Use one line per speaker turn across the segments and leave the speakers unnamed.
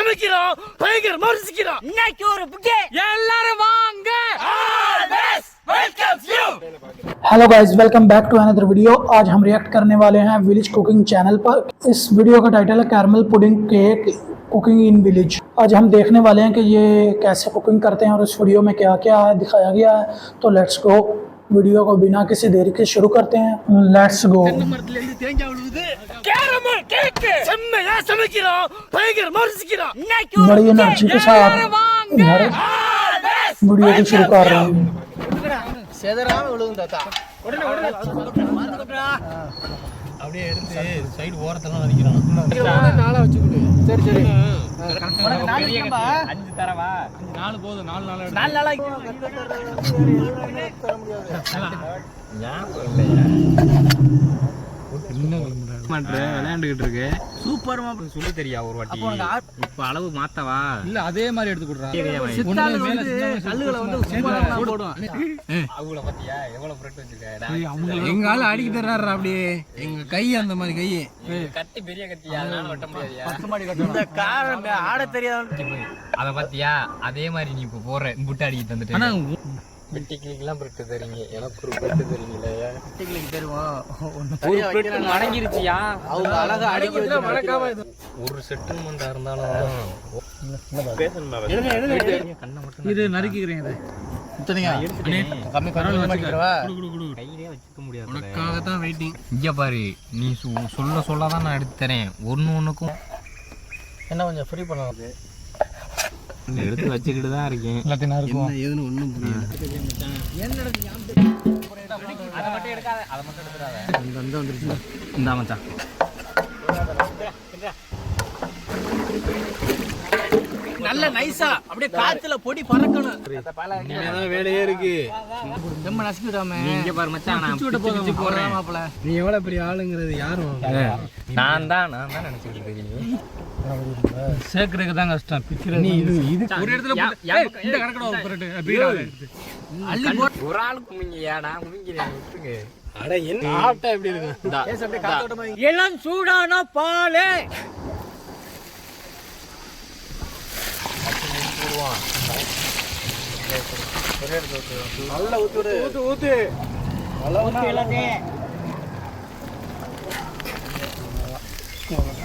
சமைக்கிறோம், பயங்கரமா ரசிக்கிறோம்.
இன்னைக்கு ஒரு புக்கே
எல்லாரும் வாங்க.
Hello guys, welcome back to another video. आज हम रिएक्ट करने वाले हैं विलेज कुकिंग चैनल पर। इस वीडियो का टाइटल है caramel pudding cake cooking in village. आज हम देखने वाले हैं कि ये कैसे कुकिंग करते हैं और इस वीडियो में क्या क्या दिखाया गया है। तो लेट्स गो, वीडियो को बिना किसी देरी के शुरू करते हैं। Let's go.
கேரமல் கேக் செம்மையா சமைக்கிறோம், பயங்கரமா ரசிக்கிறோம்.
बड़ी एनर्जी के साथ वीडियो को शुरू कर रहे हैं।
செதறாம விழுகும் தாத்தா.
அப்படியே எடுத்து சைடு ஓரத்தெல்லாம் வதிக்கிறோம்.
நாளா வச்சுக்கிட்டு. சரி சரி.
அஞ்சு தரவா? நாலு போதும். நாலு நாளா விளையாண்டுகிட்டு இருக்கு. சூப்பர்மா சொல்லி தெரியா ஒரு வாட்டி. இப்ப அளவு மாத்தவா இல்ல அதே மாதிரி எடுத்து கொடுறா. கல்லுகளை வந்து அவங்கள பத்தியா எவ்வளவு பிரெட் வச்சிருக்காங்க.
எங்க ஆளு அடிக்க தர்றாரு. அப்படியே எங்க கை அந்த மாதிரி கையே
கட்டி பெரிய கட்டி அதனால வெட்ட முடியாதியா.
இந்த காரம் ஆட தெரியாத
அத பத்தியா அதே மாதிரி நீ இப்ப போற புட்டு அடிக்க தந்துட்டு. ஆனா வெட்டிக்கிளிக்கெல்லாம் பிரெட் தரீங்க, எனக்கு ஒரு பிரெட் தரீங்களே.
வெட்டிக்கிளிக்கு தருவோம்.
ஒரு பிரெட் மடங்கிருச்சியா.
அவங்க அழகா அடிக்க வச்சு மடக்காம
ஒரு செட்டில்மெண்டா இருந்தாலும்
இது நறுக்கிக்கிறேன். இது இத்தனையா கம்மி கரல் வச்சுக்கிறவா
கையிலே வச்சுக்க முடியாது.
உனக்காக தான் வெயிட்டிங்.
இங்க பாரு, நீ சொல்லதான் நான் எடுத்து தரேன். ஒண்ணுக்கும்
என்ன கொஞ்சம் ஃப்ரீ பண்ணலாம்.
எடுத்து வச்சுக்கிட்டு தான் இருக்கேன்.
எல்லாத்தையும் இருக்கும் ஏதுன்னு ஒன்றும் புரியல.
அதை மட்டும் எடுக்காத, அதை மட்டும் எடுத்துடாத.
இந்த வந்துருச்சு.
இந்தா மச்சான்.
நல்ல நைஸா அப்படியே காத்துல பொடி பறக்கணும்.
இனிமேதான் வேலையே இருக்கு.
ரொம்ப நசுக்கிடாம.
நீ இங்க பாரு மச்சான், நான் பிச்சு போறேன்.
மாப்ள நீ எவ்வளவு பெரிய ஆளுங்கிறது யாரும்
நான் தான் நினைச்சிட்டு இருக்கேன்.
சேர்க்கறதுக்கு தான் கஷ்டம். பிக்கிறது இது ஒரு இடத்துல இந்த கணக்கட அள்ளி போட்டு
ஒரு ஆள் குமிங்கயா. நான் குமிங்கிறேன், விட்டுங்க.
அட என்ன ஆட்டா எப்படி இருக்கு. எல்லாம் சூடான பாலே நல்லா ஊத்து ஊத்து ஊத்து நல்லா ஊத்து எல்லாத்தையும்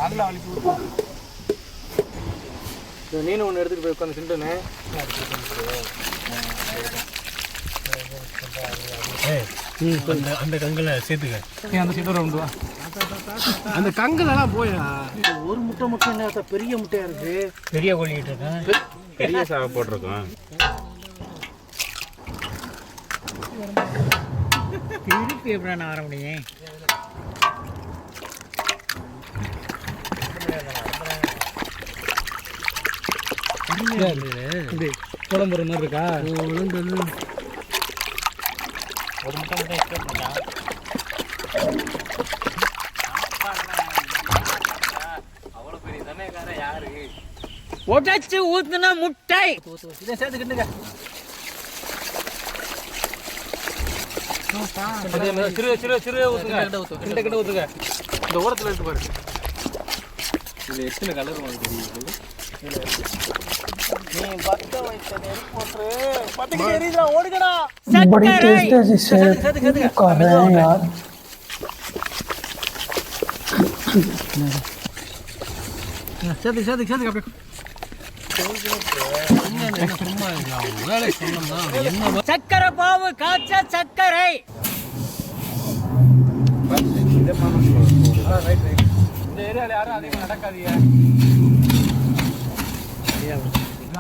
நல்லா அழிச்சு ஊத்து. நீனு ஒன்று எடுத்துட்டு போய் உட்காந்து சிண்டுன்னு
அந்த கங்கலை சேர்த்துக்க.
அந்த சிண்டரை உண்டு.
அந்த கங்கலெல்லாம் போயா.
ஒரு முட்டை முட்டை என்ன பெரிய முட்டையா இருக்கு.
பெரிய கோழிக்கிட்டு இருக்கேன், பெரிய சாவை போட்டிருக்கோம்.
திருப்பி எப்படி நான் வர முடியும்.
குழம்புற மாதிரி இருக்கா.
ஒரு முட்டை மட்டும் எக்ஸ்பெக்ட் பண்ணா அவ்வளவு பெரிய சமயக்கார யாரு.
உடைச்சு ஊத்துனா முட்டை இதை சேர்த்துக்கிட்டுங்க.
சிறு சிறு சிறு ஊத்துங்க, கிட்ட கிட்ட ஊத்துங்க. இந்த ஓரத்தில் எடுத்து பாரு.
இது எத்தனை கலர் மாதிரி தெரியுது.
बड़ी तेज से कर रहे हैं यार।
சக்கரை பாவு காய்ச்ச சக்கரை.
இந்த ஏரியாவில் யாரும் அதிகமாக நடக்காதீங்க.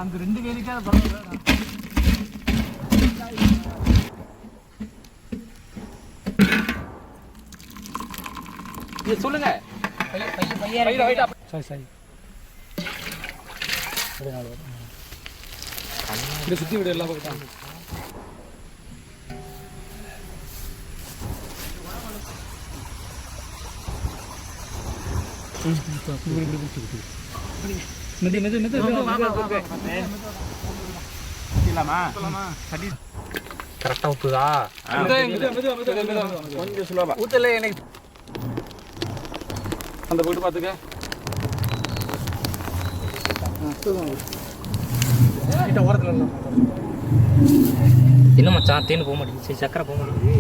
அந்த ரெண்டு கேரிக்காக பரவாயில்ல.
சொல்லுங்க.
சரி சரி
சுத்தி விட எல்லாம் பக்கம்.
மெது மெது மெது
கரெக்டா ஊத்துதா.
கொஞ்சம் சுலபா
ஊத்தல எனக்கு.
அந்த போட்டு பார்த்துக்க.
என்ன மச்சான் தேன் போக மாட்டேங்குது, சரி சக்கரை போக மாட்டேங்குது.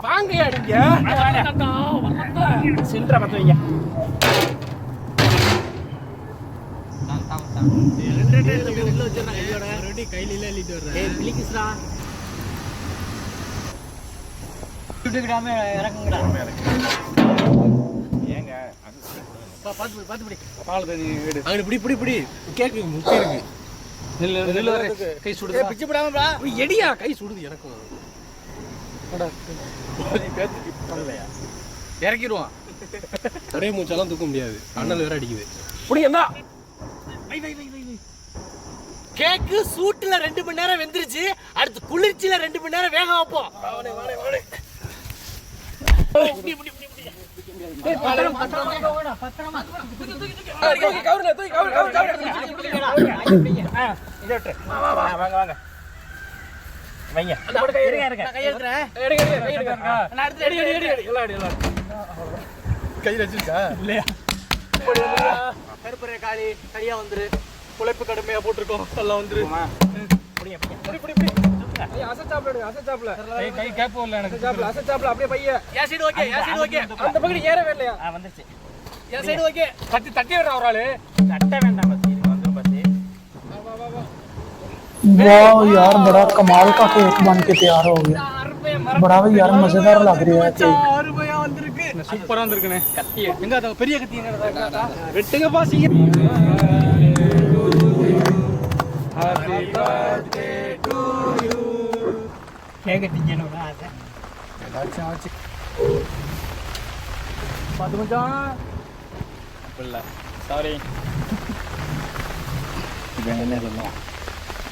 வாங்க அடிங்க சில்லற பத்த வைங்க. கையில எழுதிட்டு வர்றேன் ஏங்க பால் தண்ணி எடு. அங்க இப்படி கேக்கு முக்கியம் இருக்கு. கை சுடுது. பிச்சு விடாம எடியா கை சுடுது எனக்கும். இறக்கிடுவான். ஒரே மூச்செல்லாம் தூக்க முடியாது. அண்ணல் வேற அடிக்குது. புடிங்கண்ணா. கேக்கு சூட்டுல 2 மணி நேரம் வெந்துருச்சு. அடுத்து குளிர்ச்சியில 2 மணி நேரம் வேக வைப்போம். கருப்பறைய காளி கடியா வந்துரு. உழைப்பு கடுமையா போட்டிருக்கோம். எல்லாம் வந்துரு. கை கேப் இல்ல எனக்கு. அசச்சாப்ல அப்படியே பைய. யா சைடு ஓகே, யா சைடு ஓகே. அந்த பக்கடி ஏறவே இல்லையா? வந்துருச்சு. யா சைடு ஓகே. தட்டி வர ஒரு ஆளு. தட்ட வேண்டாம் பத்தி. வந்துரும் பத்தி.
वाह यार, बड़ा कमाल का केक बन के तैयार हो गया. बड़ा भी यार मजेदार लग रहा है केक.
ரூபாயா வந்திருக்கு. சூப்பரா வந்திருக்குனே. கத்தி எங்க அத பெரிய கத்தி எங்க? வெட்டுங்க பாசிங்க. Happy birthday to you. Cake திங்கணும்டா அத. ஆச்சு. பாத்து மச்சான். இல்ல. சாரி. என்ன சொல்லணும்?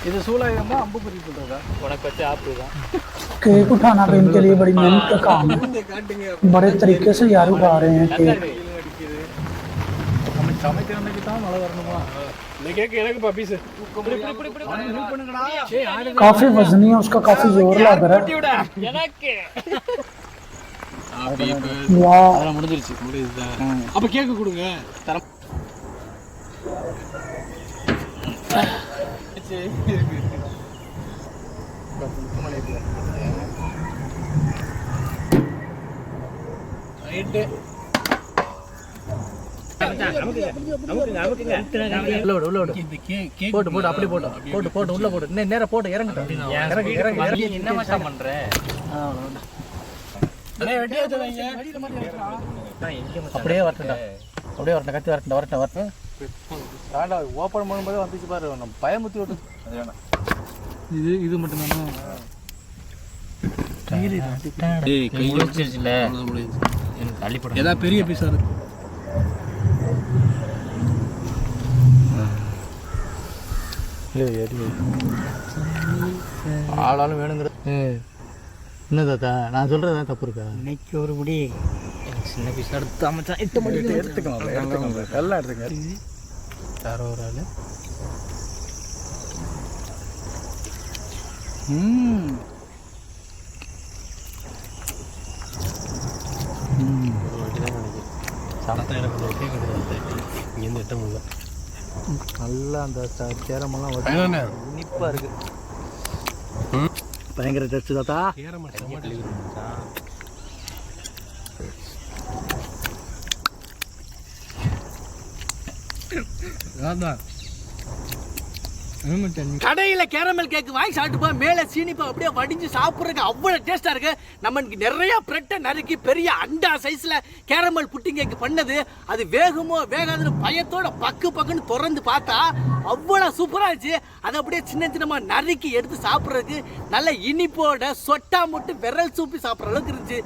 இது சூலாயமா அம்புபுரி சொல்றதா? உனக்கு வச்ச ஆப்பு தான்.
केक उठाना तो इनके लिए बड़ी मेहनत का काम है. बड़े तरीके से यार उठा रहे हैं केक.
சமைக்கிறதுக்கு தான் மழை வரணுமா? இந்த கேக் எனக்கு பப்பீஸ்.
काफी वजनी है उसका, काफी जोर लग रहा है.
எனக்கு
वाह,
அதெல்லாம் முடிஞ்சிருச்சு. முடியுதுதான். அப்ப கேக் கொடுங்க. தரம் ரைட். போட்டு அப்படி போட்டு உள்ள போட்டு நேரா போட்டு இறங்கு. என்ன மச்சான் பண்ற? அப்படியே வரட்டா, அப்படியே வரட்டும். கத்தி வரட்டும். ஓப்பன் பண்ணும்போது வந்துச்சு பாரு. நம்ம பயமுத்தி விட்டு இது மட்டும் ஏதாவது பெரிய பீஸா இருக்கு. ஆளாலும் வேணுங்கிற என்ன தாத்தா நான் சொல்றதா தப்பு இருக்கா? இன்னைக்கு ஒரு முடி சின்ன பீஸ் எடுத்து அமைச்சா 8 மணி எடுத்துக்கணும். எல்லாம் எடுத்துக்க. யாரோ ஒரு ஆளு நல்லா அந்த சேரமெல்லாம் இனிப்பா இருக்கு. பயங்கர டேஸ்ட் தாத்தா. கடையில் கேரமல் கேக் வாங்கி சாப்பிட்டு மேலே சீனிப்பா அப்படியே வடிஞ்சு சாப்பிட்றதுக்கு அவ்வளோ டேஸ்ட்டாக இருக்கு. நமக்கு நிறைய பிரெட்டை நறுக்கி பெரிய அண்டா சைஸில் கேரமல் புட்டிங் கேக் பண்ணது. அது வேகுமோ வேகாதுன்னு பயத்தோட பக்குன்னு திறந்து பார்த்தா அவ்வளோ சூப்பராக இருந்துச்சு. அதை அப்படியே சின்னமாக நறுக்கி எடுத்து சாப்பிட்றதுக்கு நல்ல இனிப்போட சொட்டா முட்டு விரல் சூப்பி சாப்பிட்ற அளவுக்கு இருந்துச்சு.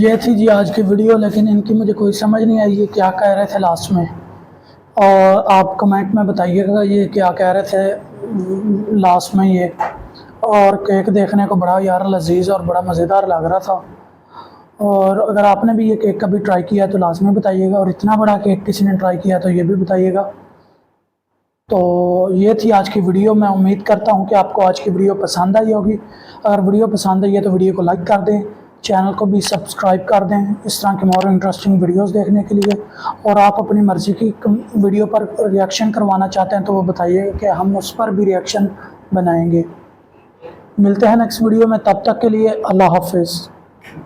ये थी जी आज की वीडियो, लेकिन इनकी मुझे कोई समझ नहीं आई ये क्या कह रहे थे लास्ट में. और आप कमेंट में बताइएगा ये क्या कह रहे थे लास्ट में ये. और केक देखने को बड़ा यार लजीज और बड़ा मज़ेदार लग रहा था. और अगर आपने भी ये केक कभी ट्राई किया तो लाजमी बताइएगा. और इतना बड़ा केक किसी ने ट्राई किया तो ये भी बताइएगा. तो ये थी आज की वीडियो। मैं उम्मीद करता हूँ कि आपको आज की वीडियो पसंद आई होगी। अगर वीडियो पसंद आई है तो वीडियो को लाइक कर दें, चैनल को भी सब्सक्राइब कर दें इस तरह की और इंटरेस्टिंग वीडियोस देखने के लिए। और आप अपनी मर्ज़ी की वीडियो पर रिएक्शन करवाना चाहते हैं तो वो बताइए कि हम उस पर भी रिएक्शन बनाएंगे। मिलते हैं नेक्स्ट वीडियो में, तब तक के लिए अल्लाह हाफिज़।